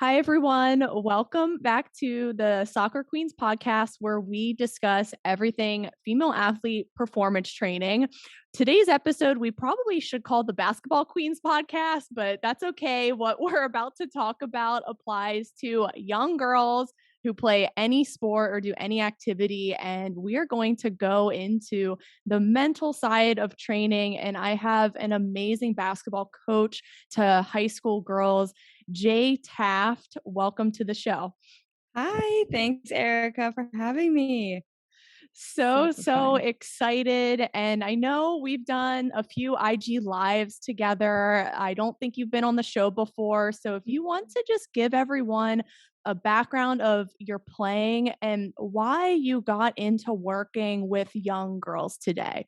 Hi, everyone. Welcome back to the Soccer Queens podcast, where we discuss everything female athlete performance training. Today's episode, we probably should call the Basketball Queens podcast, but that's okay. What we're about to talk about applies to young girls who play any sport or do any activity. And we are going to go into the mental side of training. And I have an amazing basketball coach to high school girls, Jay Taft. Welcome to the show. Hi, thanks, Erica, for having me. So, Super so fun. excited. And I know we've done a few IG lives together. I don't think you've been on the show before. So, if you want to just give everyone a background of your playing and why you got into working with young girls today.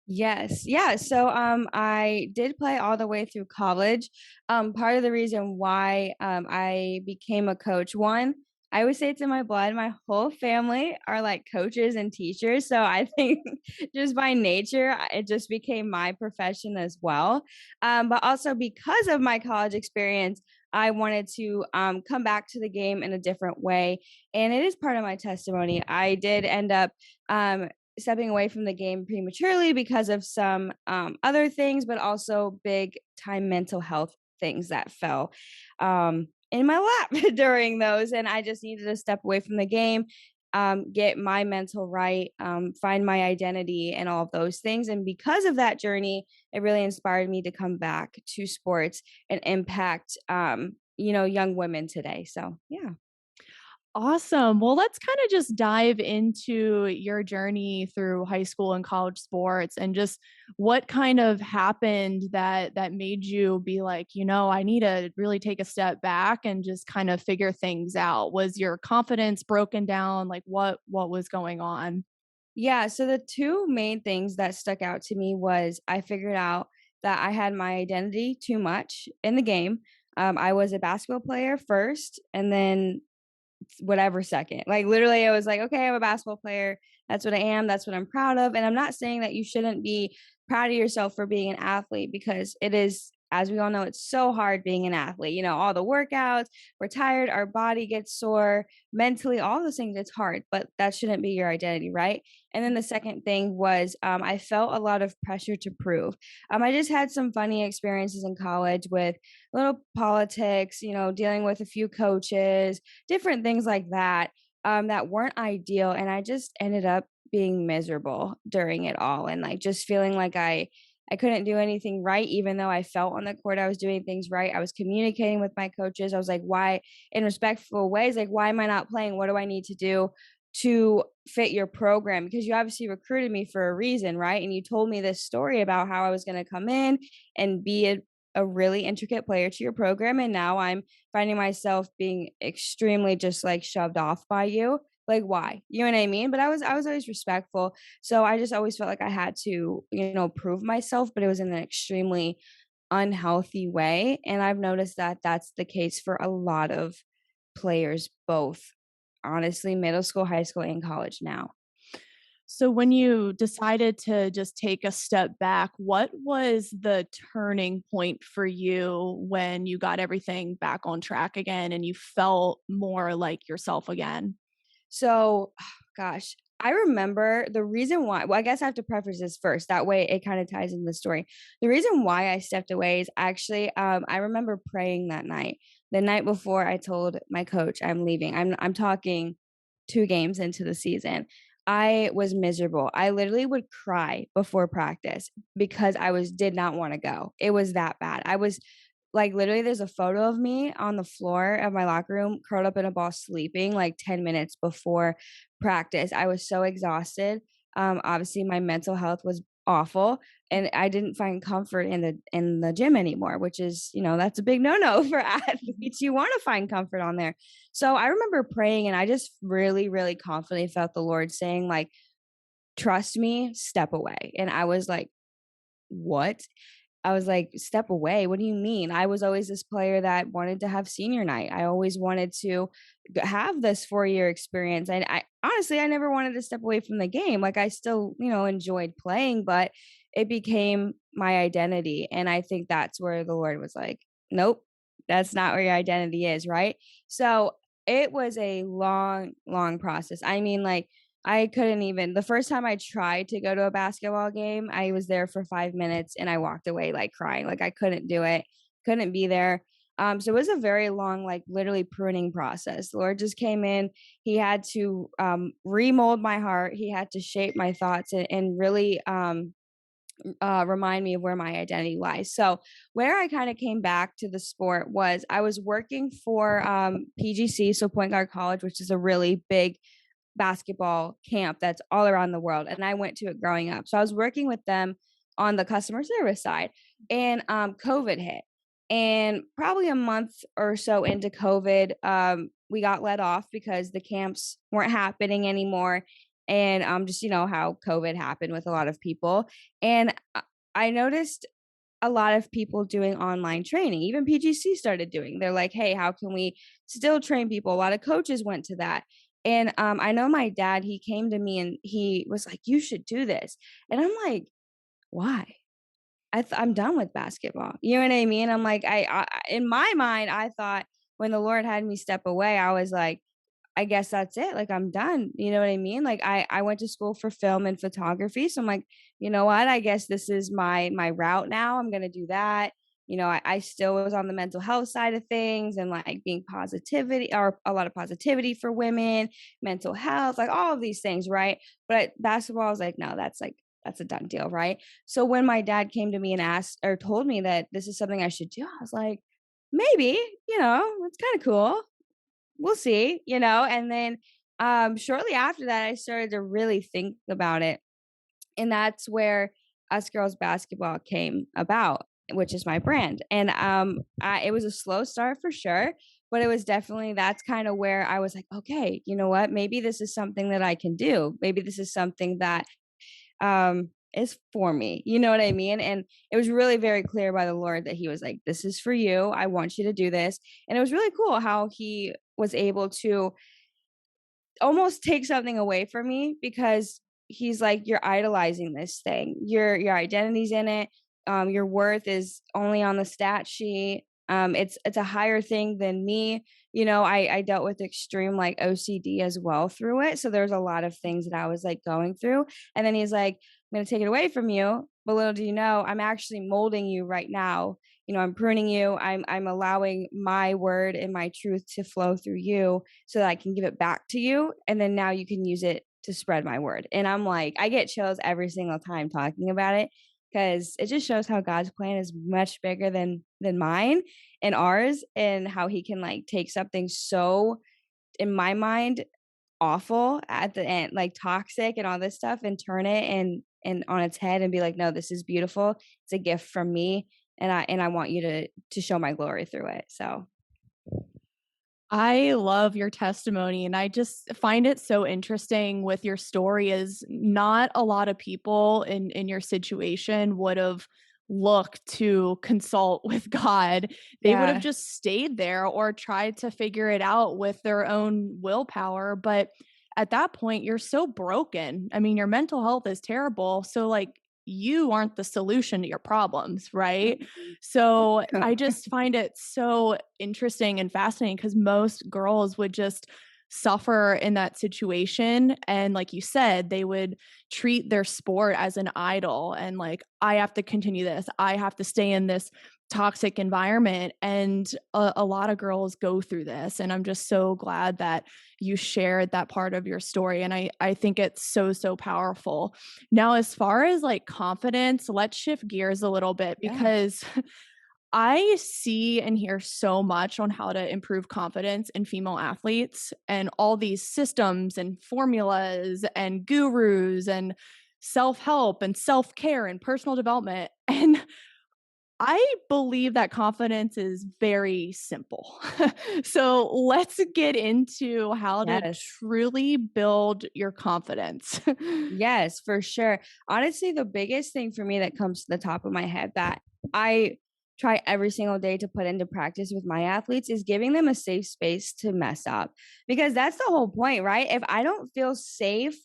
Yes. Yeah. So I did play all the way through college. Part of the reason why I became a coach, one, I would say it's in my blood. My whole family are like coaches and teachers. So I think just by nature, it just became my profession as well. But also because of my college experience, I wanted to come back to the game in a different way. And it is part of my testimony. I did end up stepping away from the game prematurely because of some other things, but also big time mental health things that fell in my lap during those. And I just needed to step away from the game, get my mental right, find my identity, and all of those things. And because of that journey, it really inspired me to come back to sports and impact, young women today. So, yeah. Awesome. Well, let's kind of just dive into your journey through high school and college sports and just what kind of happened that made you be like, I need to really take a step back and just kind of figure things out. Was your confidence broken down? Like what was going on? Yeah, so the two main things that stuck out to me was I figured out that I had my identity too much in the game. I was a basketball player first, and then whatever second. Like literally, I was like, okay, I'm a basketball player. That's what I am. That's what I'm proud of. And I'm not saying that you shouldn't be proud of yourself for being an athlete because it is, as we all know, it's so hard being an athlete. You know, all the workouts, we're tired, our body gets sore, mentally, all those things, it's hard, but that shouldn't be your identity, right? And then the second thing was I felt a lot of pressure to prove. I just had some funny experiences in college with little politics, dealing with a few coaches, different things like that, that weren't ideal. And I just ended up being miserable during it all and like just feeling like I couldn't do anything right, even though I felt on the court I was doing things right. I was communicating with my coaches. I was like, why, in respectful ways, like, why am I not playing? What do I need to do to fit your program? Because you obviously recruited me for a reason, right? And you told me this story about how I was going to come in and be a really intricate player to your program. And now I'm finding myself being extremely just like shoved off by you. Like, why? You know what I mean? But I was always respectful. So I just always felt like I had to, prove myself, but it was in an extremely unhealthy way. And I've noticed that that's the case for a lot of players, both honestly, middle school, high school, and college now. So when you decided to just take a step back, what was the turning point for you when you got everything back on track again and you felt more like yourself again? So, gosh, I remember the reason why. Well, I guess I have to preface this first. That way it kind of ties into the story. The reason why I stepped away is actually, I remember praying that night. The night before I told my coach I'm leaving. I'm talking 2 games into the season. I was miserable. I literally would cry before practice because I did not want to go. It was that bad. I was like, literally, there's a photo of me on the floor of my locker room, curled up in a ball, sleeping like 10 minutes before practice. I was so exhausted. Obviously, my mental health was awful, and I didn't find comfort in the gym anymore, which is, that's a big no-no for athletes. You want to find comfort on there. So I remember praying, and I just really, really confidently felt the Lord saying, like, trust me, step away. And I was like, what? I was like, "Step away? What do you mean?" I was always this player that wanted to have senior night. I always wanted to have this 4-year experience. And I honestly, I never wanted to step away from the game. Like I still, enjoyed playing, but it became my identity. And I think that's where the Lord was like, "Nope, that's not where your identity is, right? So it was a long, long process. I mean, like, I couldn't even, the first time I tried to go to a basketball game, I was there for 5 minutes and I walked away like crying. Like, I couldn't do it, couldn't be there. So it was a very long, like literally pruning process. The Lord just came in. He had to remold my heart. He had to shape my thoughts and really remind me of where my identity lies. So where I kind of came back to the sport was I was working for PGC, so Point Guard College, which is a really big basketball camp that's all around the world. And I went to it growing up. So I was working with them on the customer service side, and COVID hit. And probably a month or so into COVID, we got let off because the camps weren't happening anymore. And just, how COVID happened with a lot of people. And I noticed a lot of people doing online training. Even PGC started doing. They're like, hey, how can we still train people? A lot of coaches went to that. And I know my dad, he came to me and he was like, you should do this. And I'm like, why? I'm done with basketball. You know what I mean? I'm like, in my mind, I thought when the Lord had me step away, I was like, I guess that's it. Like, I'm done. You know what I mean? Like, I went to school for film and photography. So I'm like, you know what? I guess this is my route now. I'm gonna do that. I still was on the mental health side of things and like being positivity or a lot of positivity for women, mental health, like all of these things, right? But basketball, I was like, no, that's a done deal, right? So when my dad came to me and asked or told me that this is something I should do, I was like, maybe, it's kind of cool, we'll see, and then shortly after that I started to really think about it, and that's where Us Girls Basketball came about, which is my brand. And it was a slow start for sure, but it was definitely, that's kind of where I was like, okay, you know what, maybe this is something that I can do, maybe this is something that is for me, you know what I mean? And it was really very clear by the Lord that he was like, this is for you, I want you to do this. And it was really cool how he was able to almost take something away from me, because he's like, you're idolizing this thing, your identity's in it, your worth is only on the stat sheet, it's a higher thing than me. I dealt with extreme like OCD as well through it, so there's a lot of things that I was like going through. And then he's like, I'm going to take it away from you, but little do you know, I'm actually molding you right now. I'm pruning you. I'm allowing my word and my truth to flow through you so that I can give it back to you. And then now you can use it to spread my word. And I'm like, I get chills every single time talking about it, because it just shows how God's plan is much bigger than mine and ours, and how he can like take something so, in my mind, awful at the end, like toxic and all this stuff, and turn it and on its head and be like, no, this is beautiful. It's a gift from me. And I want you to show my glory through it. So I love your testimony, and I just find it so interesting with your story is not a lot of people in your situation would have looked to consult with God. They would have yeah, just stayed there or tried to figure it out with their own willpower, but at that point you're so broken. I mean, your mental health is terrible. So like you aren't the solution to your problems, right? mm-mm. So I just find it so interesting and fascinating because most girls would just suffer in that situation. And like you said, they would treat their sport as an idol and like, I have to continue this, I have to stay in this toxic environment. And a lot of girls go through this. And I'm just so glad that you shared that part of your story. And I think it's so, so powerful. Now, as far as like confidence, let's shift gears a little bit Yeah. because I see and hear so much on how to improve confidence in female athletes and all these systems and formulas and gurus and self help and self care and personal development. And I believe that confidence is very simple. So let's get into how to Yes. truly build your confidence. Yes, for sure. Honestly, the biggest thing for me that comes to the top of my head that I try every single day to put into practice with my athletes is giving them a safe space to mess up. Because that's the whole point, right? If I don't feel safe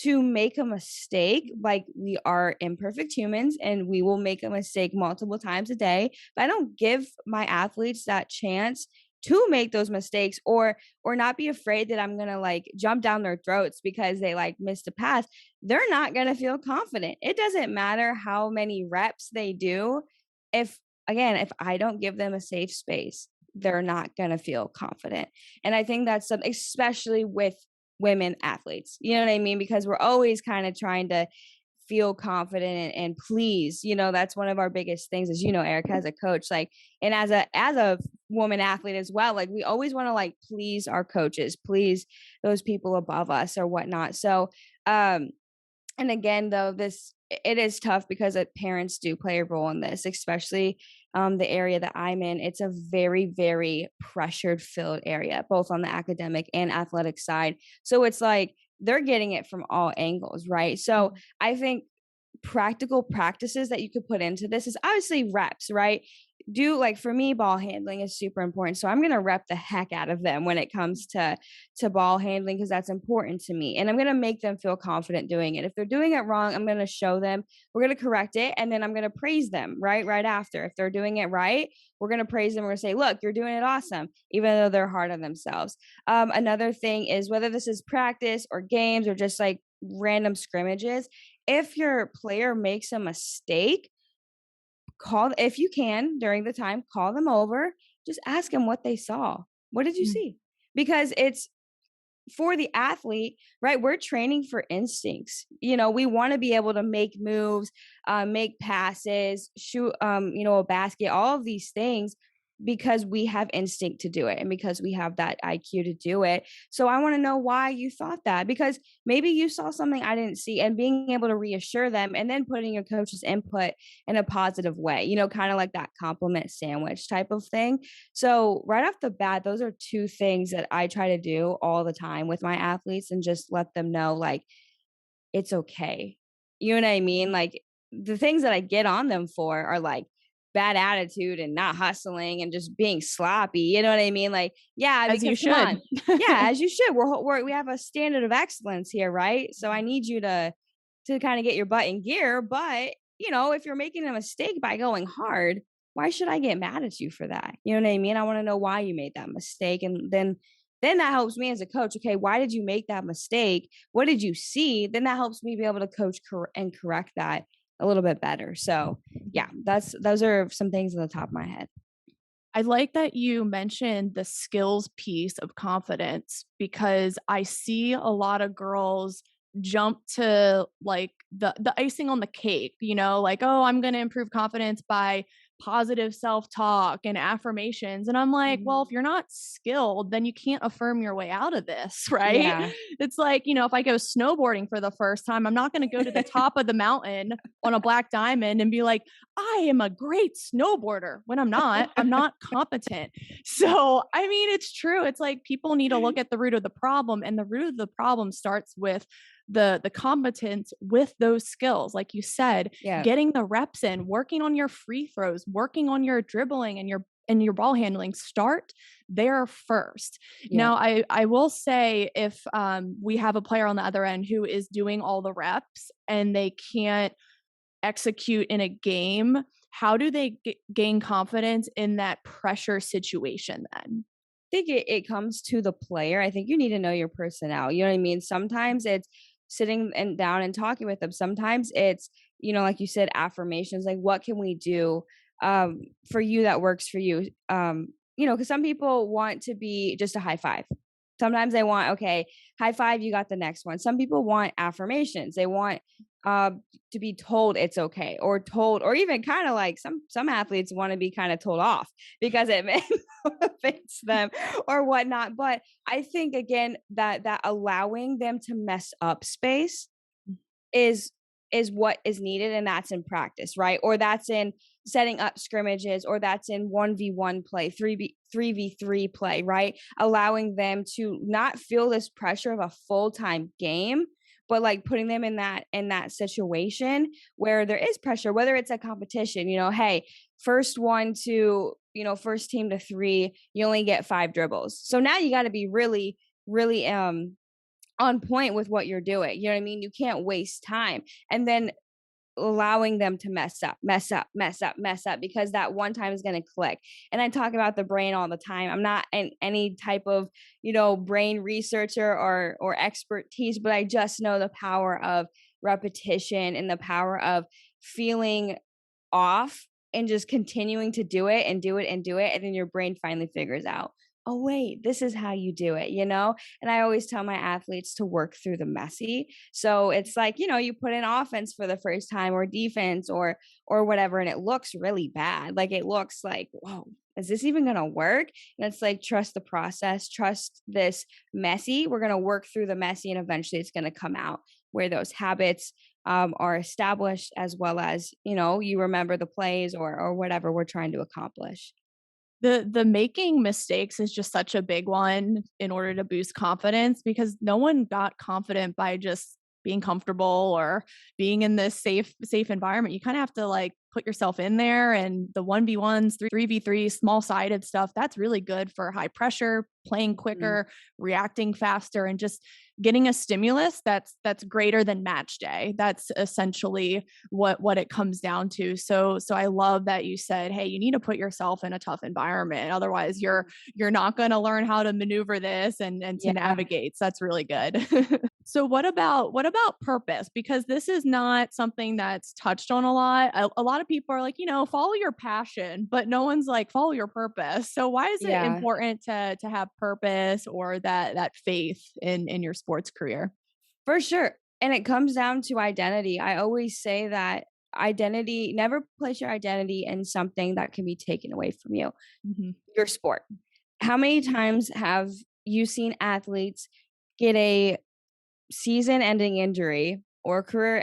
to make a mistake. Like, we are imperfect humans and we will make a mistake multiple times a day, but I don't give my athletes that chance to make those mistakes, or not be afraid that I'm going to like jump down their throats because they like missed a pass. They're not going to feel confident. It doesn't matter how many reps they do. If if I don't give them a safe space, they're not going to feel confident. And I think that's something, especially with women athletes, you know what I mean? Because we're always kind of trying to feel confident and please, that's one of our biggest things, as Erica, as a coach, like, and as a woman athlete as well, like we always want to like please our coaches, please those people above us or whatnot. So and again, though, it is tough because parents do play a role in this, especially the area that I'm in. It's a very, very pressured filled area, both on the academic and athletic side. So it's like they're getting it from all angles, right? So I think practical practices that you could put into this is obviously reps, right? Do, like, for me, ball handling is super important. So I'm going to rep the heck out of them when it comes to ball handling, because that's important to me. And I'm going to make them feel confident doing it. If they're doing it wrong, I'm going to show them, we're going to correct it. And then I'm going to praise them right after. If they're doing it right, we're going to praise them. We're going to say, look, you're doing it awesome, even though they're hard on themselves. Another thing is, whether this is practice or games or just like random scrimmages, if your player makes a mistake, if you can during the time, call them over, just ask them what they saw. What did you see? Because it's for the athlete, right? We're training for instincts. We want to be able to make moves, make passes, shoot, a basket, all of these things, because we have instinct to do it and because we have that IQ to do it. So I want to know why you thought that, because maybe you saw something I didn't see, and being able to reassure them and then putting your coach's input in a positive way, kind of like that compliment sandwich type of thing. So right off the bat, those are two things that I try to do all the time with my athletes, and just let them know, like, it's okay. You know what I mean? Like, the things that I get on them for are like bad attitude and not hustling and just being sloppy. You know what I mean? Like, yeah, As you because come should. on. Yeah, as you should. We have a standard of excellence here, right? So I need you to kind of get your butt in gear. But, if you're making a mistake by going hard, why should I get mad at you for that? You know what I mean? I want to know why you made that mistake. And then that helps me as a coach. Okay, why did you make that mistake? What did you see? Then that helps me be able to coach and correct that a little bit better. So yeah, those are some things on the top of my head. I like that you mentioned the skills piece of confidence, because I see a lot of girls jump to like the icing on the cake, like, oh, I'm going to improve confidence by positive self-talk and affirmations. And I'm like, well, if you're not skilled, then you can't affirm your way out of this, right? Yeah. It's like, if I go snowboarding for the first time, I'm not going to go to the top of the mountain on a black diamond and be like, I am a great snowboarder, when I'm not competent. So, I mean, it's true. It's like people need to look at the root of the problem, and the root of the problem starts with the competence with those skills. Like you said, Yeah. getting the reps in, working on your free throws, working on your dribbling and your ball handling. Start there first. Yeah. Now, I will say, if we have a player on the other end who is doing all the reps and they can't execute in a game, how do they gain confidence in that pressure situation then? I think it comes to the player. I think you need to know your personnel. You know what I mean? Sometimes it's sitting and down and talking with them. Sometimes it's, like you said, affirmations. Like, what can we do for you that works for you? Because some people want to be just a high five. Sometimes they want, okay, high five, you got the next one. Some people want affirmations. They want to be told it's okay, or told, or even kind of like some athletes want to be kind of told off because it motivates them or whatnot. But I think, again, that allowing them to mess up space is what is needed, and that's in practice, right? Or that's in setting up scrimmages, or that's in 1v1 play, 3v3 play, right? Allowing them to not feel this pressure of a full-time game, but like putting them in that situation where there is pressure, whether it's a competition, hey, first team to 3, you only get 5 dribbles. So now you got to be really, really on point with what you're doing. You know what I mean? You can't waste time. And then allowing them to mess up because that one time is going to click. And I talk about the brain all the time. I'm not any type of, brain researcher or expertise, but I just know the power of repetition and the power of feeling off and just continuing to do it and do it and do it. And then your brain finally figures out, oh, wait, this is how you do it, And I always tell my athletes to work through the messy. So it's like, you put in offense for the first time or defense or whatever, and it looks really bad. Like it looks like, whoa, is this even going to work? And it's like, trust the process, trust this messy. We're going to work through the messy and eventually it's going to come out where those habits are established, as well as, you remember the plays or whatever we're trying to accomplish. The making mistakes is just such a big one in order to boost confidence, because no one got confident by just being comfortable or being in this safe environment. You kind of have to like put yourself in there, and the 1v1s, 3v3, small sided stuff, that's really good for high pressure, playing quicker, reacting faster, and just getting a stimulus that's greater than match day. That's essentially what it comes down to. So I love that you said, hey, you need to put yourself in a tough environment. Otherwise you're not going to learn how to maneuver this and to Yeah. navigate. So that's really good. So what about purpose? Because this is not something that's touched on a lot. A lot of people are like, follow your passion, but no one's like, follow your purpose. So why is it Yeah. important to have purpose or that faith in your sports career? For sure. And it comes down to identity. I always say that identity, never place your identity in something that can be taken away from you. Mhm. Your sport. How many times have you seen athletes get a season ending injury or career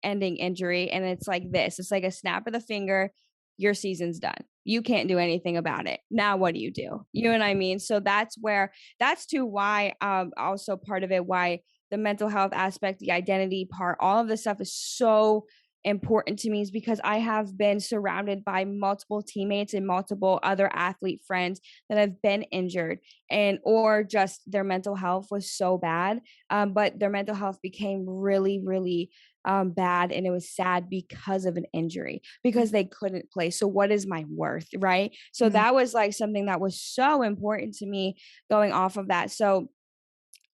ending injury? And it's like this, it's like a snap of the finger, your season's done. You can't do anything about it. Now, what do? You know what I mean? So that's to why, also part of it, why the mental health aspect, the identity part, all of this stuff is so important to me, is because I have been surrounded by multiple teammates and multiple other athlete friends that have been injured, and or just their mental health was so bad, but their mental health became really, really bad, and it was sad because of an injury, because they couldn't play. So what is my worth, right? So Mhm. that was like something that was so important to me going off of that. So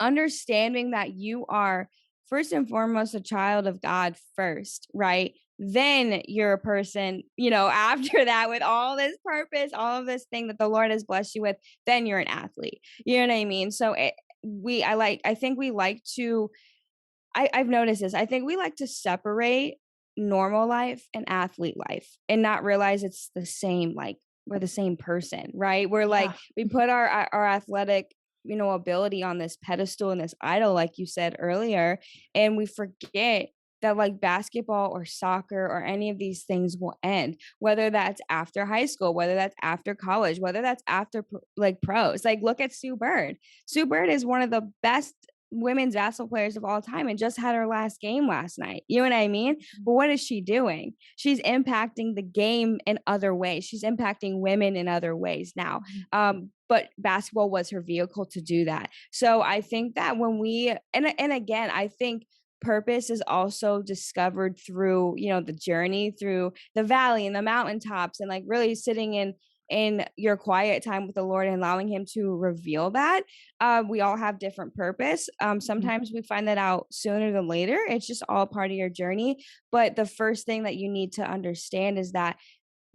understanding that you are first and foremost a child of God first, right? Then you're a person, after that, with all this purpose, all of this thing that the Lord has blessed you with, then you're an athlete. You know what I mean? So I think we like to, I've noticed this. I think we like to separate normal life and athlete life and not realize it's the same. Like we're the same person, right? We're Yeah. like, we put our athletic, ability on this pedestal and this idol, like you said earlier, and we forget that like basketball or soccer or any of these things will end, whether that's after high school, whether that's after college, whether that's after like pros. Like look at Sue Bird. Sue Bird is one of the best women's basketball players of all time and just had her last game last night. You know what I mean? But what is she doing? She's impacting the game in other ways. She's impacting women in other ways now. But basketball was her vehicle to do that. So I think that when we, and again, I think purpose is also discovered through, the journey, through the valley and the mountaintops, and like really sitting in your quiet time with the Lord and allowing him to reveal that. We all have different purpose. Mhm. Sometimes we find that out sooner than later. It's just all part of your journey. But the first thing that you need to understand is that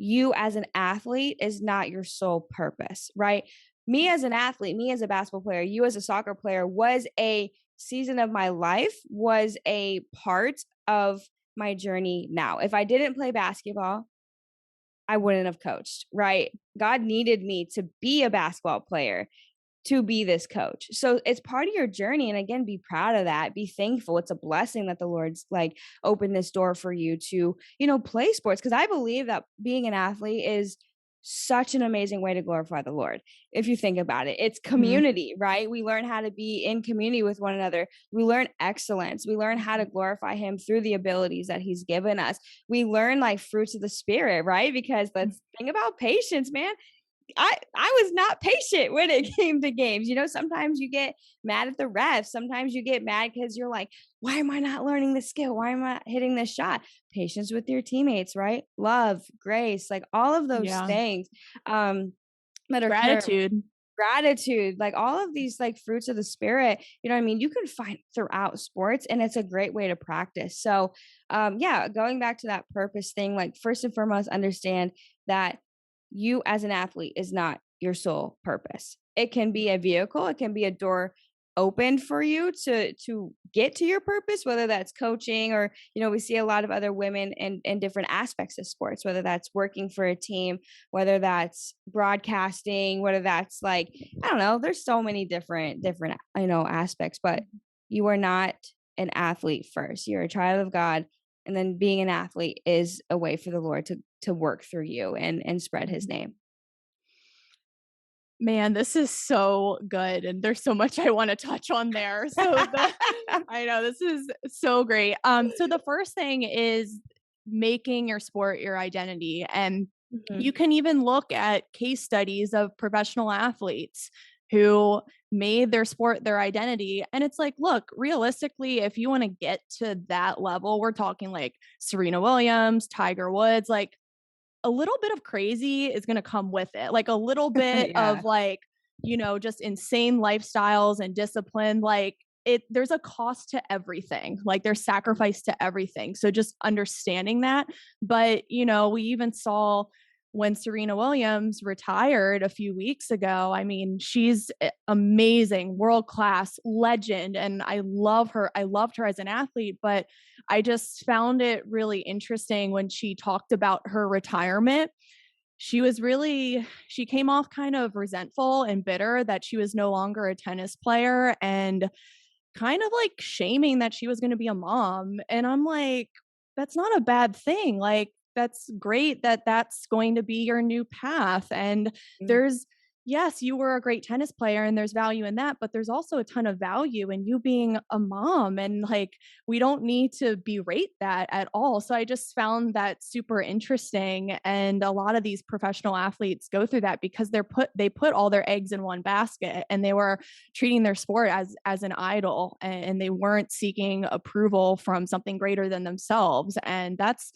you as an athlete is not your sole purpose, right? Me as an athlete, me as a basketball player, you as a soccer player was a season of my life, was a part of my journey now. If I didn't play basketball, I wouldn't have coached, right? God needed me to be a basketball player to be this coach. So it's part of your journey. And again, be proud of that. Be thankful. It's a blessing that the Lord's like opened this door for you to, play sports. Cause I believe that being an athlete is such an amazing way to glorify the Lord. If you think about it, it's Mhm. community, right? We learn how to be in community with one another. We learn excellence. We learn how to glorify him through the abilities that he's given us. We learn like fruits of the spirit, right? Because let's think about patience, man. I was not patient when it came to games. Sometimes you get mad at the refs. Sometimes you get mad because you're like, why am I not learning the skill? Why am I not hitting this shot? Patience with your teammates, right? Love, grace, like all of those Yeah. things um, that are Gratitude. gratitude, like all of these like fruits of the spirit, I mean, you can find throughout sports, and it's a great way to practice. So yeah, going back to that purpose thing, like first and foremost, understand that you as an athlete is not your sole purpose. It can be a vehicle, it can be a door opened for you to get to your purpose, whether that's coaching, or we see a lot of other women in different aspects of sports, whether that's working for a team, whether that's broadcasting, whether that's like, I don't know, there's so many different aspects. But you are not an athlete first, you're a child of God, and then being an athlete is a way for the Lord to work through you and spread his name. Man, this is so good, and there's so much I wanna touch on there. I know, this is so great. So the first thing is making your sport your identity, and Mhm. you can even look at case studies of professional athletes who made their sport their identity, and it's like, look, realistically, if you wanna get to that level, we're talking like Serena Williams, Tiger Woods, like a little bit of crazy is gonna come with it, like a little bit Yeah. of like, just insane lifestyles and discipline, like there's a cost to everything. Like there's sacrifice to everything. So just understanding that. But, we even saw when Serena Williams retired a few weeks ago. I mean, she's amazing, world class legend, and I love her. I loved her as an athlete, but I just found it really interesting when she talked about her retirement. She came off kind of resentful and bitter that she was no longer a tennis player, and kind of like shaming that she was going to be a mom. And I'm like, that's not a bad thing. Like, that's great that that's going to be your new path. And Mm. there's, yes, you were a great tennis player and there's value in that, but there's also a ton of value in you being a mom. And like, we don't need to berate that at all. So I just found that super interesting. And a lot of these professional athletes go through that because they put all their eggs in one basket, and they were treating their sport as an idol, and they weren't seeking approval from something greater than themselves. And that's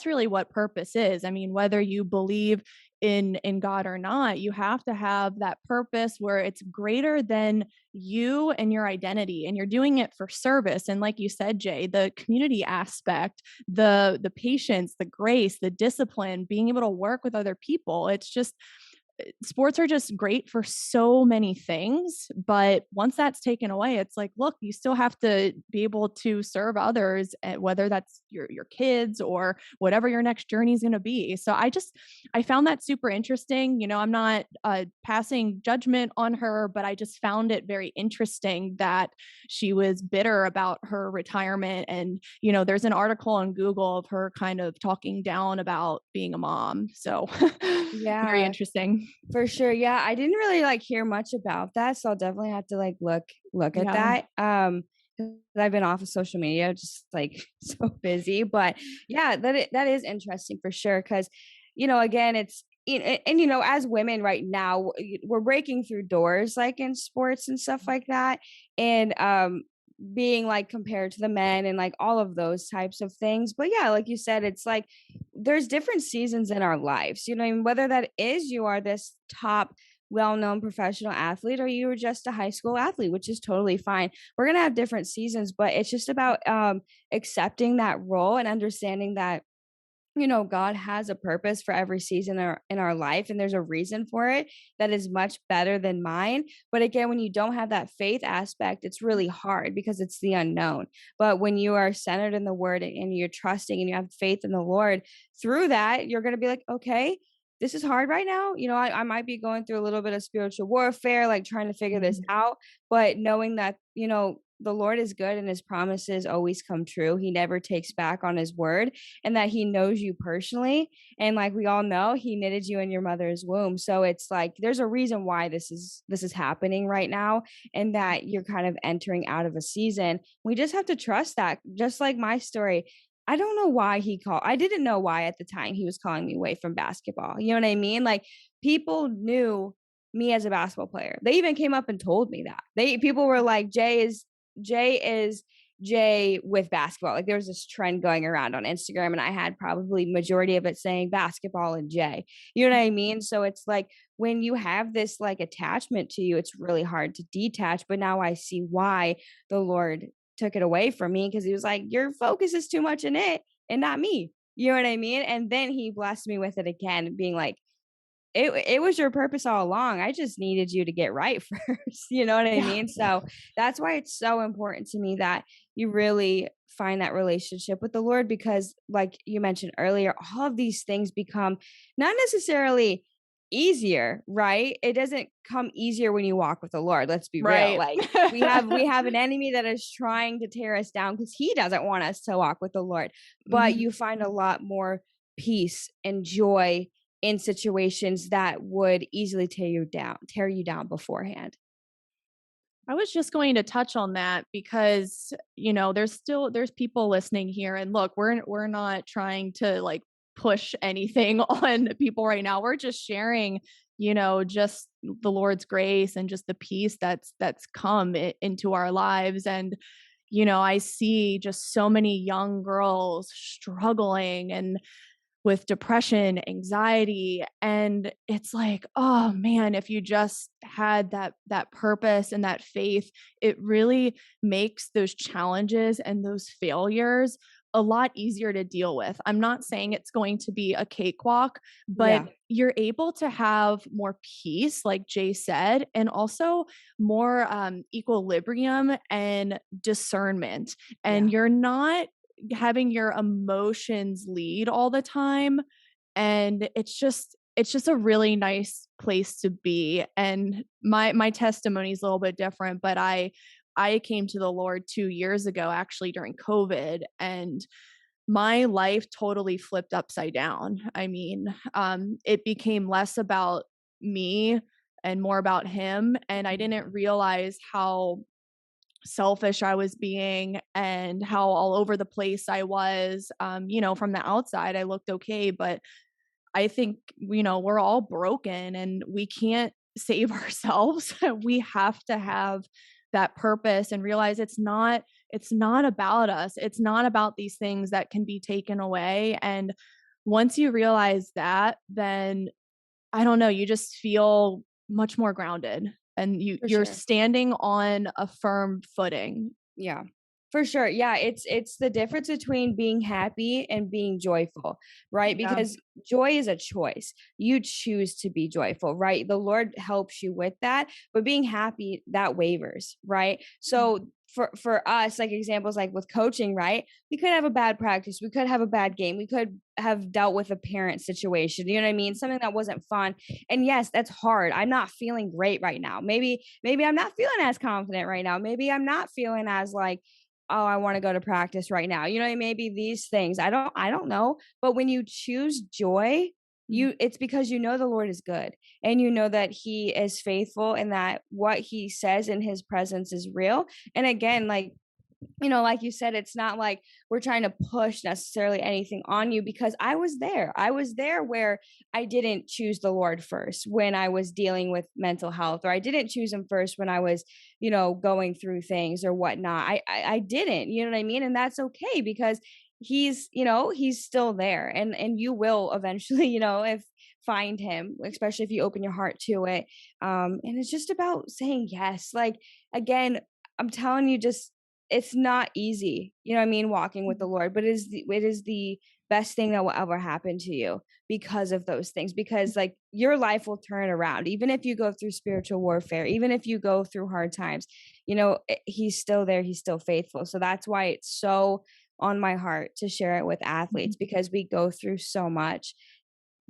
really what purpose is. I mean, whether you believe in God or not, you have to have that purpose where it's greater than you and your identity, and you're doing it for service. And like you said, Jay, the community aspect, the patience, the grace, the discipline, being able to work with other people, it's just, sports are just great for so many things. But once that's taken away, it's like, look, you still have to be able to serve others, whether that's your kids or whatever your next journey is going to be. So I found that super interesting. I'm not passing judgment on her, but I just found it very interesting that she was bitter about her retirement. And there's an article on Google of her kind of talking down about being a mom. So very Yeah, interesting. for sure. Yeah, I didn't really like hear much about that, so I'll definitely have to like look at Yeah. that. 'Cause I've been off of social media, just like so busy. But yeah, that is interesting for sure. Because again, it's and as women right now, we're breaking through doors like in sports and stuff like that, and being like compared to the men and like all of those types of things. But yeah, like you said, it's like there's different seasons in our lives, what I mean? Whether that is you are this top well-known professional athlete, or you were just a high school athlete, which is totally fine. We're going to have different seasons, but it's just about accepting that role and understanding that God has a purpose for every season in our life, and there's a reason for it that is much better than mine. But again, when you don't have that faith aspect, it's really hard because it's the unknown. But when you are centered in the word, and you're trusting and you have faith in the Lord, through that, you're going to be like, okay, this is hard right now. I might be going through a little bit of spiritual warfare, like trying to figure this Mhm. out, but knowing that, the Lord is good and his promises always come true. He never takes back on his word, and that he knows you personally. And like we all know, he knitted you in your mother's womb. So it's like there's a reason why this is happening right now, and that you're kind of entering out of a season. We just have to trust that. Just like my story. I don't know why I didn't know why at the time he was calling me away from basketball. You know what I mean? Like people knew me as a basketball player. They even came up and told me that. People were like, Jay is Jay with basketball. Like there was this trend going around on Instagram, and I had probably majority of it saying basketball and Jay. You know what I mean? So it's like when you have this like attachment to you, it's really hard to detach. But now I see why the Lord took it away from me, because he was like, your focus is too much in it and not me. You know what I mean? And then he blessed me with it again, being like, it was your purpose all along. I just needed you to get right first. You know what I Yeah. mean? So that's why it's so important to me that you really find that relationship with the Lord, because like you mentioned earlier, all of these things become not necessarily easier, right? It doesn't come easier when you walk with the Lord. Let's be real. Right. Like we have an enemy that is trying to tear us down because he doesn't want us to walk with the Lord. But Mhm. you find a lot more peace and joy in situations that would easily tear you down beforehand. I was just going to touch on that because, there's people listening here, and look, we're not trying to like push anything on people right now. We're just sharing, just the Lord's grace and just the peace that's come into our lives. And I see just so many young girls struggling and with depression, anxiety, and it's like, oh man, if you just had that purpose and that faith, it really makes those challenges and those failures a lot easier to deal with. I'm not saying it's going to be a cakewalk, but Yeah. you're able to have more peace, like Jay said, and also more equilibrium and discernment. And Yeah. you're not having your emotions lead all the time, and it's just a really nice place to be. And my testimony is a little bit different, but I came to the Lord 2 years ago, actually during COVID, and my life totally flipped upside down. I mean, it became less about me and more about him, and I didn't realize how selfish I was being and how all over the place I was. From the outside, I looked okay, but I think, we're all broken and we can't save ourselves. We have to have that purpose and realize it's not about us. It's not about these things that can be taken away. And once you realize that, then I don't know, you just feel much more grounded and For you're sure. standing on a firm footing. Yeah. For sure. Yeah, it's the difference between being happy and being joyful, right? Yeah. Because joy is a choice. You choose to be joyful, right? The Lord helps you with that, but being happy that wavers, right? So for us, like examples like with coaching, right? We could have a bad practice, we could have a bad game, we could have dealt with a parent situation, you know what I mean? Something that wasn't fun. And yes, that's hard. I'm not feeling great right now. Maybe I'm not feeling as confident right now. Maybe I'm not feeling as like, oh, I want to go to practice right now. You know, maybe these things. I don't know. But when you choose joy, Mm. it's because you know the Lord is good, and you know that he is faithful, and that what he says in his presence is real. And again, like, like you said, it's not like we're trying to push necessarily anything on you, because I was there. I was there where I didn't choose the Lord first when I was dealing with mental health, or I didn't choose him first when I was, going through things or whatnot. I didn't, you know what I mean? And that's okay, because he's still there, and you will eventually, if find him, especially if you open your heart to it. And it's just about saying yes. Like, again, I'm telling you, just it's not easy, you know what I mean, walking with the Mhm. Lord, but it is the best thing that will ever happen to you because of those things. Because like your life will turn around, even if you go through spiritual warfare, even if you go through hard times, he's still there, he's still faithful. So that's why it's so on my heart to share it with athletes, Mhm. because we go through so much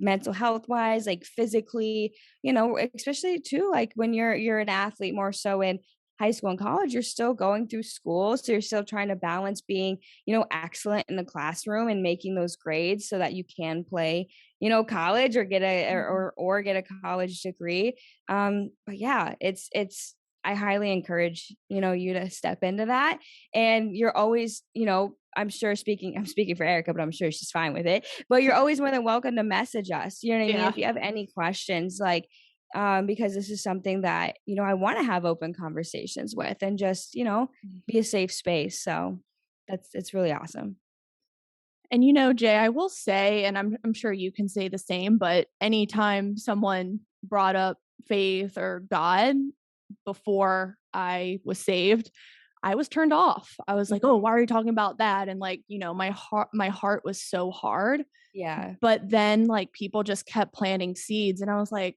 mental health wise, like physically, especially too, like when you're an athlete more so in high school and college, you're still going through school, so you're still trying to balance being, excellent in the classroom and making those grades so that you can play, college, or get a Mhm. or get a college degree. But yeah, it's I highly encourage, you to step into that. And you're always, I'm speaking for Erica, but I'm sure she's fine with it. But you're always more than welcome to message us. You know what I mean? Yeah. If you have any questions, like, because this is something that, I want to have open conversations with and just, be a safe space. So it's really awesome. And Jay, I will say, and I'm sure you can say the same, but anytime someone brought up faith or God before I was saved, I was turned off. I was like, "Oh, Mhm. why are you talking about that?" And like, my heart was so hard. Yeah. But then like people just kept planting seeds and I was like,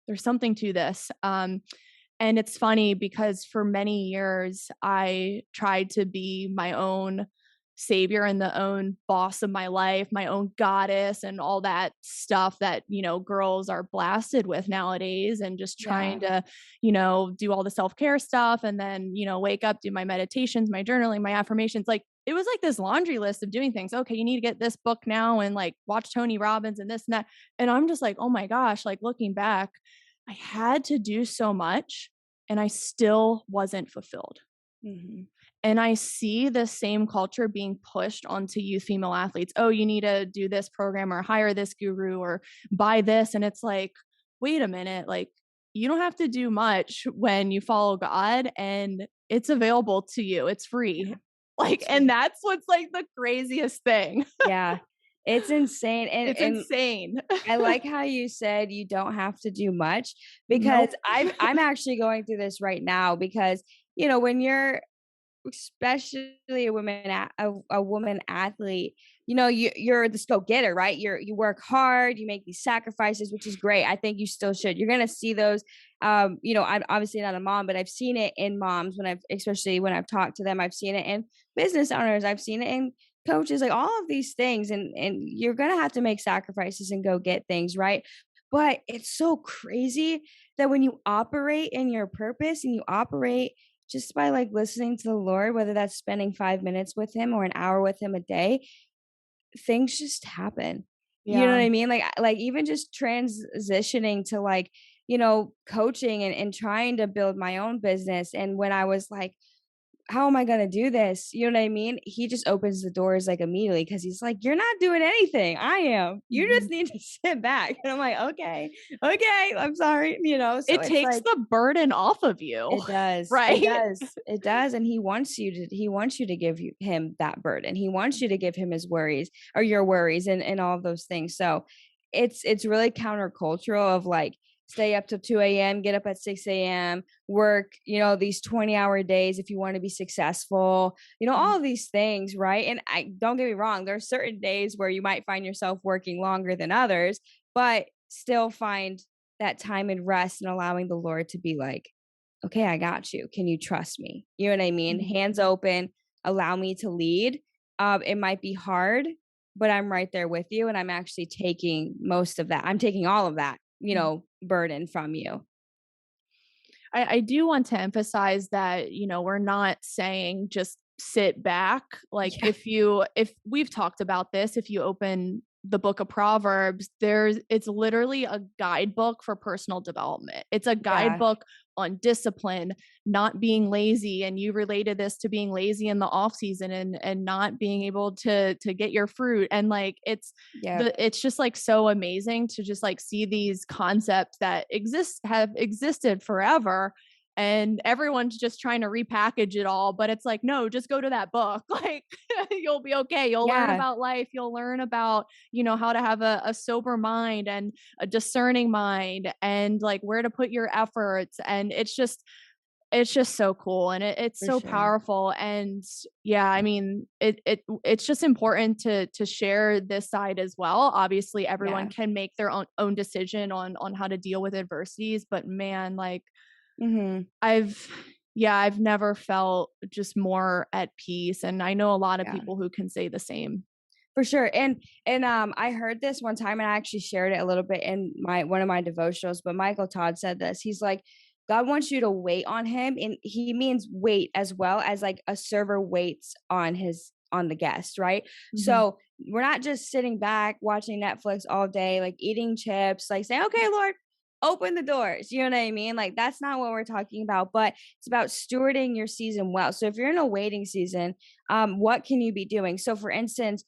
there's something to this. And it's funny because for many years I tried to be my own savior and the own boss of my life, my own goddess and all that stuff that, girls are blasted with nowadays and just trying Yeah. to, do all the self-care stuff and then, wake up, do my meditations, my journaling, my affirmations. Like it was like this laundry list of doing things. Okay, you need to get this book now and like watch Tony Robbins and this and that. And I'm just like, oh my gosh, like looking back, I had to do so much and I still wasn't fulfilled. Mhm. And I see the same culture being pushed onto youth female athletes. Oh, you need to do this program or hire this guru or buy this. And it's like, wait a minute, like you don't have to do much when you follow God and it's available to you. It's free. Yeah. Like, It's and free. that's what's like the craziest thing. Yeah. It's insane. And It's insane. I like how you said you don't have to do much because Nope. I'm actually going through this right now because, when you're especially a woman athlete, you're the go getter, right? You work hard, you make these sacrifices, which is great. I think you still should. You're gonna see those. I'm obviously not a mom, but I've seen it in moms especially when I've talked to them. I've seen it in business owners. I've seen it in coaches, like all of these things, and you're gonna have to make sacrifices and go get things, right? But it's so crazy that when you operate in your purpose and you operate just by like listening to the Lord, whether that's spending 5 minutes with him or an hour with him a day, things just happen. You know Yeah. what I mean? Like even just transitioning to like, coaching and trying to build my own business. And when I was like, how am I gonna do this? You know what I mean? He just opens the doors like immediately because he's like, you're not doing anything. I am. You Mhm. just need to sit back. And I'm like, okay, I'm sorry. So It it's takes like the burden off of you, it does. It right? does. It does. And he wants you to give him that burden. He wants you to give him his worries or your worries and all of those things. So it's really countercultural of like stay up till 2 a.m., get up at 6 a.m., work, these 20-hour days if you want to be successful, all Mhm. of these things, right? And I don't get me wrong, there are certain days where you might find yourself working longer than others, but still find that time and rest and allowing the Lord to be like, okay, I got you. Can you trust me? You know what I mean? Mhm. Hands open, allow me to lead. It might be hard, but I'm right there with you. And I'm actually taking most of that. I'm taking all of that, Mhm. burden from you. I do want to emphasize that, we're not saying just sit back. Like Yeah. if we've talked about this, if you open the book of Proverbs, it's literally a guidebook for personal development. It's a Yeah. guidebook on discipline, not being lazy. And you related this to being lazy in the off season and not being able to get your fruit. And like Yep. it's just like so amazing to just like see these concepts that have existed forever and everyone's just trying to repackage it all, but it's like no, just go to that book. Like you'll be okay, you'll learn Yeah. about life, you'll learn about how to have a sober mind and a discerning mind and like where to put your efforts. And it's just so cool and it's For so sure. powerful. And yeah, I mean it's just important to share this side as well. Obviously everyone Yeah. can make their own decision on how to deal with adversities, but man, like Hmm. I've yeah, I've never felt just more at peace, and I know a lot of Yeah. people who can say the same. For sure. And I heard this one time and I actually shared it a little bit in my one of my devotionals, but Michael Todd said this. He's like, God wants you to wait on him, and he means wait as well as like a server waits on the guest, right? Mhm. So we're not just sitting back watching Netflix all day, like eating chips, like saying, okay, Lord. open the doors. You know what I mean? Like, that's not what we're talking about, but it's about stewarding your season well. So if you're in a waiting season, what can you be doing? So for instance,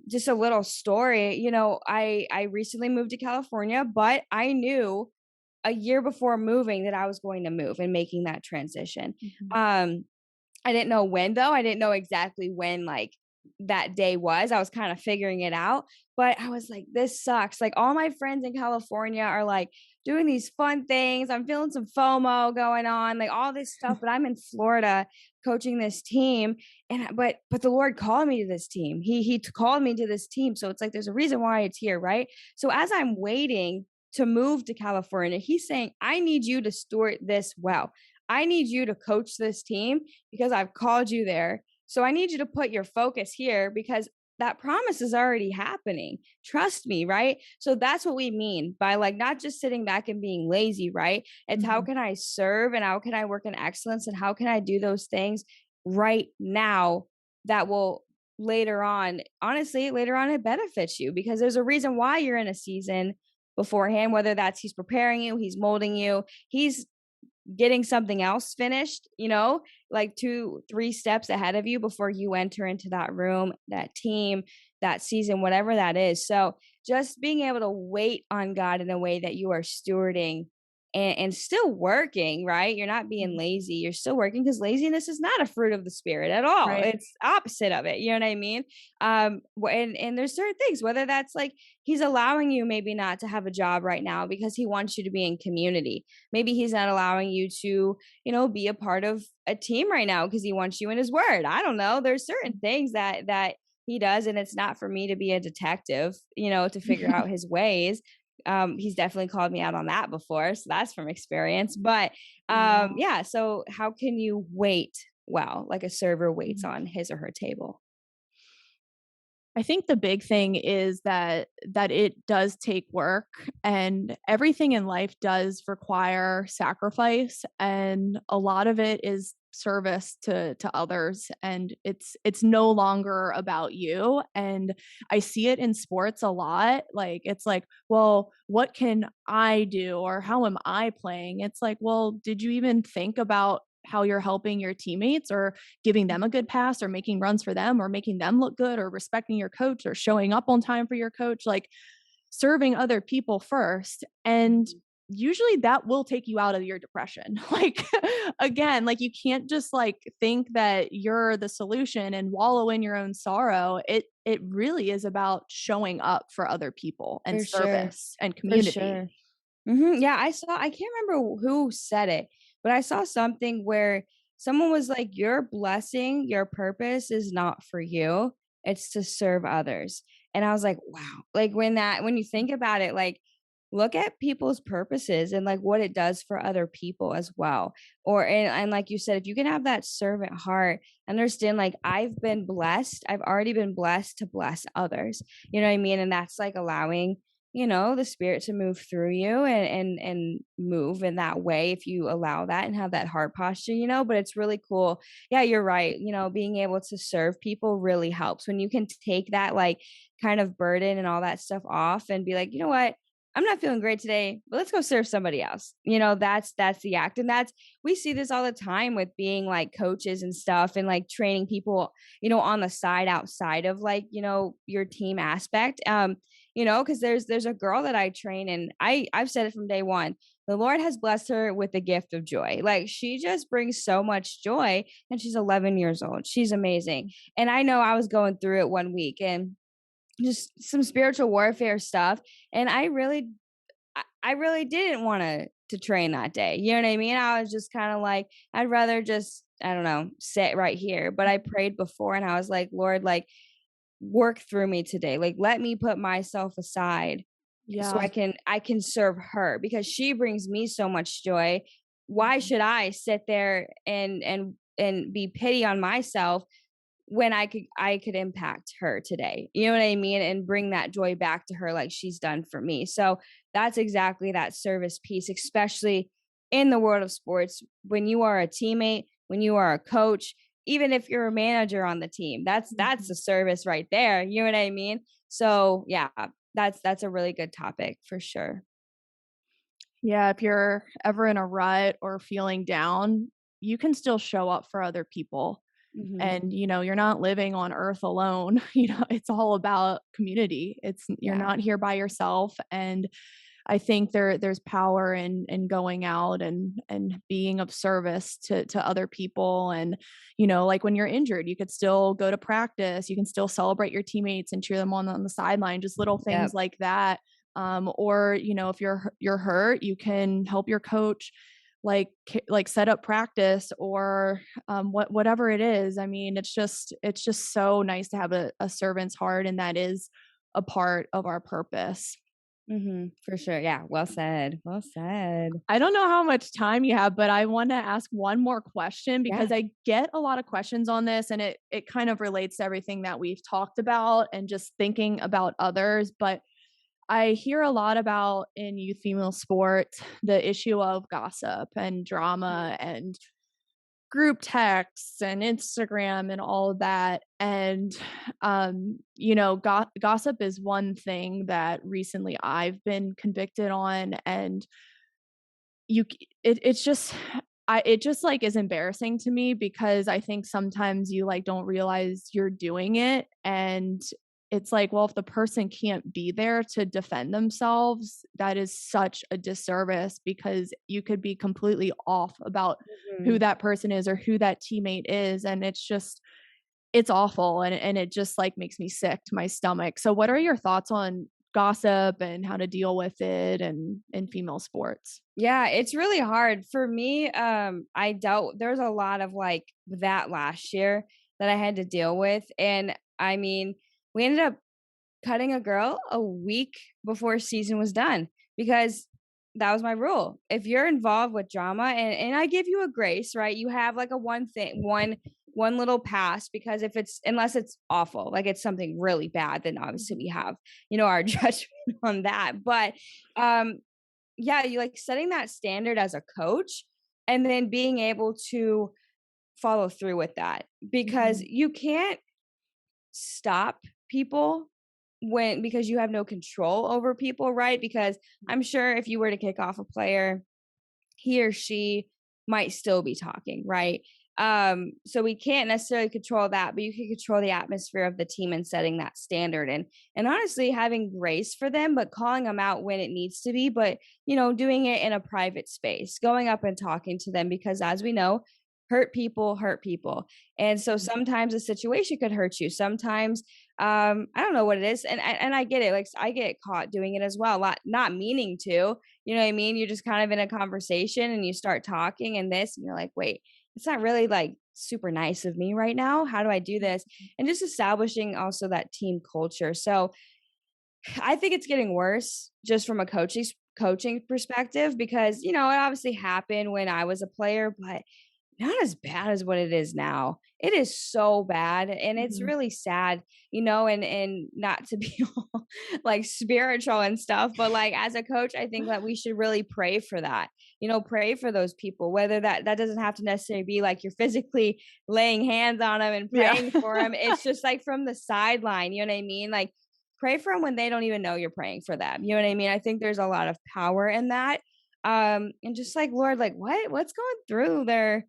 just a little story, I recently moved to California, but I knew a year before moving that I was going to move and making that transition. Mhm. I didn't know when though. I didn't know exactly when like that day was. I was kind of figuring it out, but I was like, this sucks. Like all my friends in California are like doing these fun things. I'm feeling some FOMO going on, like all this stuff, but I'm in Florida coaching this team but the Lord called me to this team. He called me to this team. So it's like there's a reason why it's here, right? So as I'm waiting to move to California, he's saying, I need you to steward this well. I need you to coach this team because I've called you there. So I need you to put your focus here because that promise is already happening. Trust me, right? So that's what we mean by like not just sitting back and being lazy, right? It's how Mhm. can I serve and how can I work in excellence and how can I do those things right now that will later on, honestly, later on it benefits you because there's a reason why you're in a season beforehand, whether that's he's preparing you, he's molding you, he's getting something else finished, like 2, 3 steps ahead of you before you enter into that room, that team, that season, whatever that is. So just being able to wait on God in a way that you are stewarding and still working, right? You're not being Mhm. lazy. You're still working because laziness is not a fruit of the spirit at all. Right. It's opposite of it. You know what I mean? And there's certain things, whether that's like he's allowing you maybe not to have a job right now because he wants you to be in community. Maybe he's not allowing you to, be a part of a team right now because he wants you in his word. I don't know. There's certain things that he does, and it's not for me to be a detective, to figure out his ways. He's definitely called me out on that before, so that's from experience. But Yeah. yeah, so how can you wait well, like a server waits Mhm. on his or her table? I think the big thing is that it does take work, and everything in life does require sacrifice, and a lot of it is service to others, and it's no longer about you. And I see it in sports a lot. Like it's like, well, what can I do, or how am I playing? It's like, well, did you even think about how you're helping your teammates, or giving them a good pass, or making runs for them, or making them look good, or respecting your coach, or showing up on time for your coach? Like serving other people first. And Mhm. usually that will take you out of your depression. Like again, like you can't just like think that you're the solution and wallow in your own sorrow. It really is about showing up for other people and For sure. service and For community. sure. Yeah, I can't remember who said it, but I saw something where someone was like, your blessing, your purpose is not for you, it's to serve others. And I was like, wow. Like when you think about it, like look at people's purposes and like what it does for other people as well. And like you said, if you can have that servant heart, understand like I've already been blessed to bless others. You know what I mean? And that's like allowing the spirit to move through you and move in that way if you allow that and have that heart posture, but it's really cool. Yeah, you're right. Being able to serve people really helps when you can take that like kind of burden and all that stuff off and be like, you know what? I'm not feeling great today, but let's go serve somebody else. That's the act. And that's we see this all the time with being like coaches and stuff and like training people, on the side outside of like, your team aspect. Because there's a girl that I train and I've said it from day one. The Lord has blessed her with the gift of joy. Like she just brings so much joy and she's 11 years old. She's amazing. And I know I was going through it one week and just some spiritual warfare stuff and I really didn't want to train that day. You know what I mean? I was just kind of like I'd rather just I don't know, sit right here. But I prayed before and I was like, Lord, like work through me today. Like let me put myself aside so Yeah. I can serve her because she brings me so much joy. Why Mhm. should I sit there and be pity on myself when I could impact her today? You know what I mean? And bring that joy back to her like she's done for me. So that's exactly that service piece, especially in the world of sports when you are a teammate, when you are a coach, even if you're a manager on the team. That's Mhm. a service right there. You know what I mean? So, yeah, that's a really good topic for sure. Yeah, if you're ever in a rut or feeling down, you can still show up for other people. Mhm. And, you're not living on earth alone. It's all about community. You're Yeah. not here by yourself. And I think there's power in going out and being of service to other people. And, like when you're injured, you could still go to practice, you can still celebrate your teammates and cheer them on the sideline, just little things Yep. like that. Or, if you're hurt, you can help your coach like set up practice or whatever it is. I mean, it's just so nice to have a servant's heart, and that is a part of our purpose. For sure. Yeah. Well said. Well said. I don't know how much time you have, but I want to ask one more question Yeah. because I get a lot of questions on this, and it kind of relates to everything that we've talked about and just thinking about others. But I hear a lot about in youth female sports the issue of gossip and drama and group texts and Instagram and all of that. And, gossip is one thing that recently I've been convicted on. And you, it's just, it just like is embarrassing to me because I think sometimes you like don't realize you're doing it. And it's like, well, if the person can't be there to defend themselves, that is such a disservice because you could be completely off about who Mhm. that person is or who that teammate is. And it's awful. And it just like makes me sick to my stomach. So what are your thoughts on gossip and how to deal with it and in female sports? Yeah, it's really hard for me. There's a lot of like that last year that I had to deal with. And I mean, we ended up cutting a girl a week before season was done because that was my rule. If you're involved with drama, and I give you a grace, right? You have like a one little pass, because if it's, unless it's awful, like it's something really bad, then obviously we have, our judgment on that. But um yeah, you like setting that standard as a coach and then being able to follow through with that, because Mhm. you can't stop people because you have no control over people, right? Because I'm sure if you were to kick off a player, he or she might still be talking, right? So we can't necessarily control that, but you can control the atmosphere of the team and setting that standard, and honestly having grace for them, but calling them out when it needs to be, but doing it in a private space, going up and talking to them, because as we know, hurt people. And so sometimes a situation could hurt you. Sometimes I don't know what it is. And I get it. Like I get caught doing it as well, not meaning to, you know what I mean? You're just kind of in a conversation and you start talking and this, and you're like, wait, it's not really like super nice of me right now. How do I do this? And just establishing also that team culture. So I think it's getting worse just from a coaching perspective, because, it obviously happened when I was a player, but not as bad as what it is now. It is so bad, and it's Mhm. really sad, and not to be all like spiritual and stuff, but like as a coach, I think that we should really pray for that. Pray for those people, whether that doesn't have to necessarily be like you're physically laying hands on them and Yeah. praying for them. It's just like from the sideline, you know what I mean? Like pray for them when they don't even know you're praying for them. You know what I mean? I think there's a lot of power in that. And just like, Lord, like what's going through their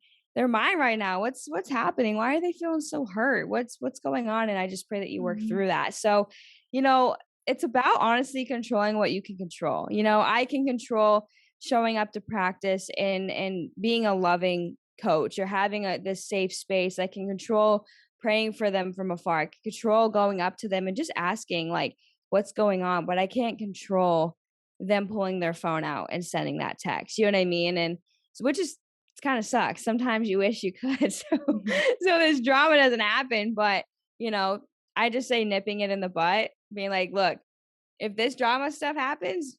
mind right now? What's happening? Why are they feeling so hurt? What's going on? And I just pray that you work Mhm. through that. So, you know, it's about honestly controlling what you can control. I can control showing up to practice and being a loving coach, or having this safe space. I can control praying for them from afar. I can control going up to them and just asking like what's going on, but I can't control them pulling their phone out and sending that text. You know what I mean? And so, which is, it kind of sucks. Sometimes you wish you could. Mhm. So this drama doesn't happen, but you know, I just say nipping it in the butt, being like, look, if this drama stuff happens,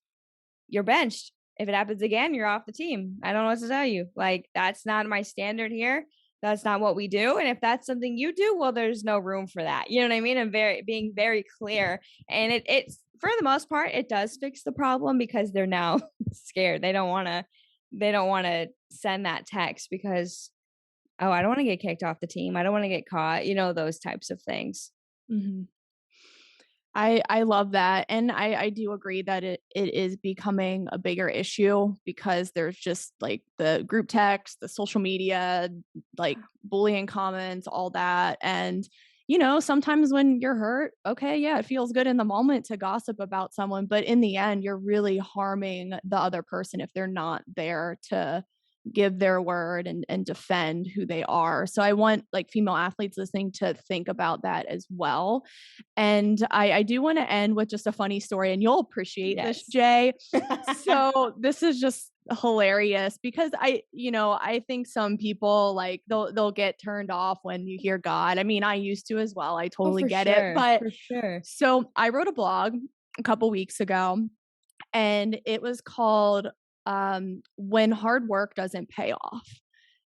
you're benched. If it happens again, you're off the team. I don't know what to tell you. Like, that's not my standard here. That's not what we do. And if that's something you do, well, there's no room for that. You know what I mean? And being very clear. And it's for the most part, it does fix the problem, because they're now scared. They don't want to send that text because, oh, I don't want to get kicked off the team. I don't want to get caught, those types of things. Mhm. I love that. And I do agree that it is becoming a bigger issue because there's just like the group text, the social media, like bullying comments, all that. And, sometimes when you're hurt, okay, yeah, it feels good in the moment to gossip about someone. But in the end, you're really harming the other person if they're not there to give their word and defend who they are. So I want like female athletes listening to think about that as well. And I do want to end with just a funny story, and you'll appreciate this, Yes. Jay. So this is just hilarious because I think some people like they'll get turned off when you hear God. I mean, I used to as well. I Oh, totally for get it. sure. But For sure. so I wrote a blog a couple weeks ago, and it was called When Hard Work Doesn't Pay Off.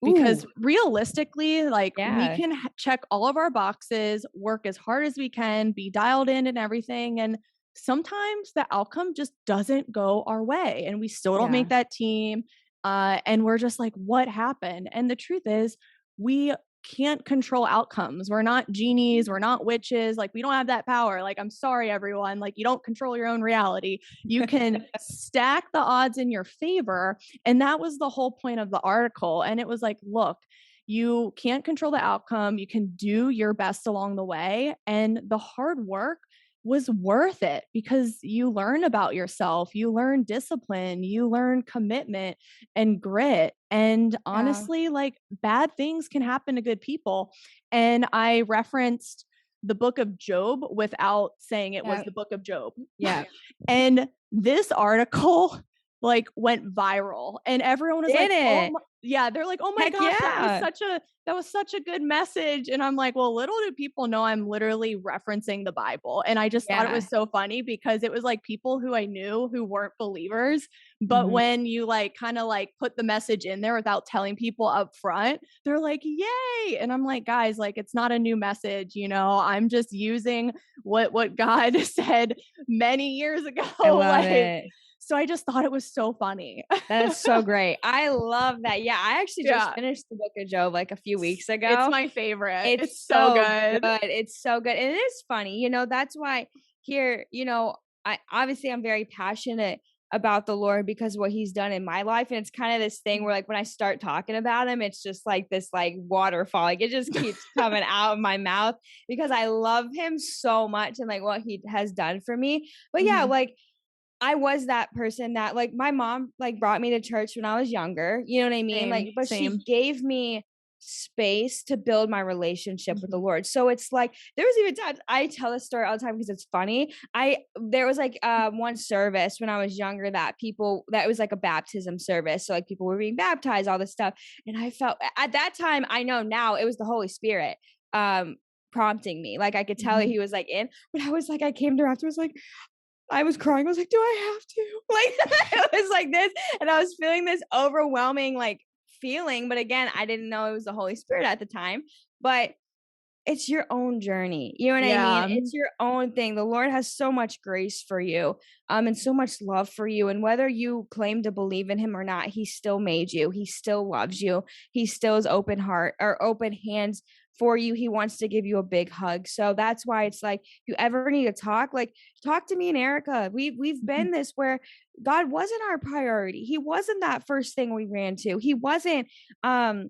Because Ooh, realistically, like we yeah. can check all of our boxes, work as hard as we can, be dialed in and everything. And sometimes the outcome just doesn't go our way and we still don't Yeah. make that team. And we're just like, what happened? And the truth is, we can't control outcomes. We're not genies. We're not witches. Like, we don't have that power. Like, I'm sorry, everyone. Like, you don't control your own reality. You can stack the odds in your favor. And that was the whole point of the article. And it was like, look, you can't control the outcome. You can do your best along the way. And the hard work was worth it because you learn about yourself, you learn discipline, you learn commitment and grit. And Yeah. honestly, like bad things can happen to good people. And I referenced the book of Job without saying it was Yeah. the book of Job. Yeah. And this article like went viral and everyone was Did like, "Oh it? my, yeah, they're like, "Oh my Heck gosh, yeah. that was such a good message." And I'm like, "Well, little do people know I'm literally referencing the Bible." And I just thought it Yeah. was so funny because it was like people who I knew who weren't believers, but Mhm. when you like kind of like put the message in there without telling people up front, they're like, "Yay." And I'm like, "Guys, like it's not a new message, I'm just using what God said many years ago." I love Like, it. so I just thought it was so funny. That is so great. I love that. Yeah, I actually just Yeah. finished the book of Job like a few weeks It's ago. my favorite. It's It's so so good. good. It's so good. And it is funny. That's why here, I obviously I'm very passionate about the Lord because what he's done in my life. And it's kind of this thing where like when I start talking about him, it's just like this like waterfall. Like it just keeps coming out of my mouth because I love him so much and like what he has done for me. But yeah, Mhm. like I was that person that like my mom like brought me to church when I was younger, you know what I mean? Like, Same, but she same. gave me space to build my relationship with the Mhm. Lord. So it's like there was even times I tell this story all the time because it's funny. There was like one service when I was younger that was like a baptism service. So like people were being baptized, all this stuff. And I felt at that time, I know now it was the Holy Spirit prompting me. Like I could tell Mhm. he was like in, but I was like, I came to afterwards like I was crying. I was like, "Do I have to?" Like, it was like this, and I was feeling this overwhelming, like, feeling, but again, I didn't know it was the Holy Spirit at the time, but it's your own journey, you know what I mean? Yeah. It's your own thing. The Lord has so much grace for you, and so much love for you, and whether you claim to believe in him or not, he still made you. He still loves you. He still is open heart or open hands for you. He wants to give you a big hug. So that's why it's like, if you ever need to talk, like talk to me and Erica. We've Mhm. been this where God wasn't our priority. He wasn't that first thing we ran to. He wasn't um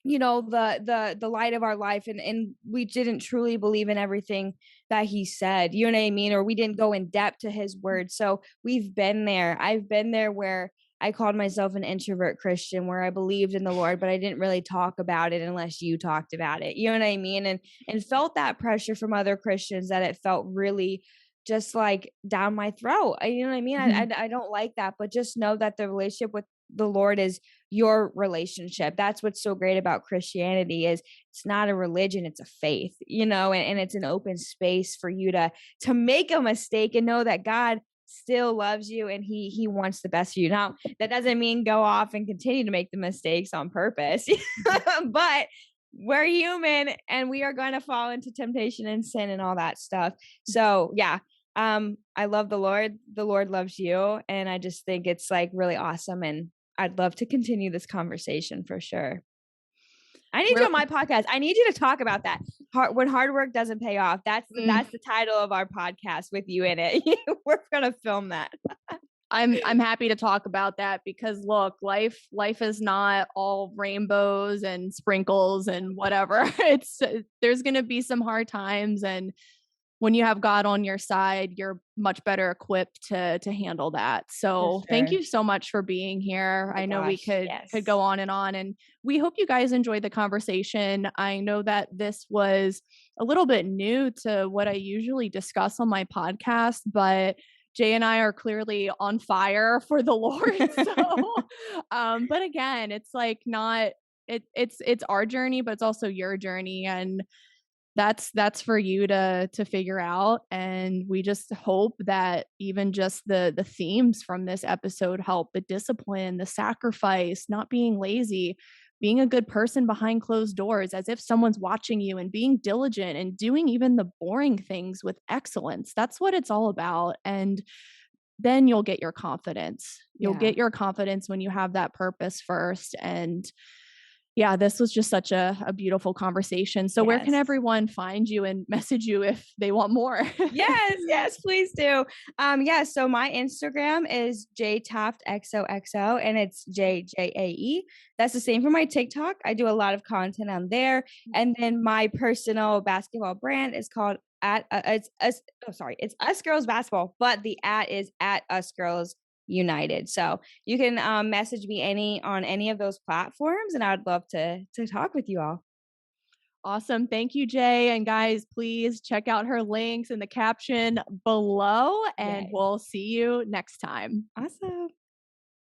the light of our life, and we didn't truly believe in everything that he said, you know what I mean, or we didn't go in depth to his word. So we've been there. I've been there where I called myself an introvert Christian, where I believed in the Lord but I didn't really talk about it unless you talked about it, you know what I mean, and felt that pressure from other Christians that it felt really just like down my throat. You know what I mean? I, Mhm. I I don't like that, but just know that the relationship with the Lord is your relationship. That's what's so great about Christianity is it's not a religion, it's a faith, and it's an open space for you to make a mistake and know that God still loves you and he wants the best for you. Now, that doesn't mean go off and continue to make the mistakes on purpose. But we're human and we are going to fall into temptation and sin and all that stuff. So, yeah, I love the Lord loves you, and I just think it's like really awesome, and I'd love to continue this conversation for sure. I need you on my podcast. I need you to talk about that. When hard work doesn't pay off. That's the title of our podcast with you in it. We're gonna film that. I'm happy to talk about that because look, life is not all rainbows and sprinkles and whatever. There's going to be some hard times, and when you have God on your side, you're much better equipped to handle that. So thank you so much for being here. I know we could go on, and we hope you guys enjoyed the conversation. I know that this was a little bit new to what I usually discuss on my podcast, but Jay and I are clearly on fire for the Lord. So, but again, it's like it's our journey, but it's also your journey, and that's for you to figure out. And we just hope that even just the themes from this episode help: the discipline, the sacrifice, not being lazy, being a good person behind closed doors as if someone's watching you, and being diligent and doing even the boring things with excellence. That's what it's all about. And then you'll get your confidence. You'll get your confidence when you have that purpose first. And yeah, this was just such a beautiful conversation. So where can everyone find you and message you if they want more? Yes, please do. So my Instagram is jtaftxoxo, and it's JAE. That's the same for my TikTok. I do a lot of content on there. And then my personal basketball brand is called it's Us Girls Basketball, but the is at Us Girls United. So you can message me on any of those platforms, and I would love to talk with you all. Awesome. Thank you, Jay. And guys, please check out her links in the caption below, and we'll see you next time. Awesome.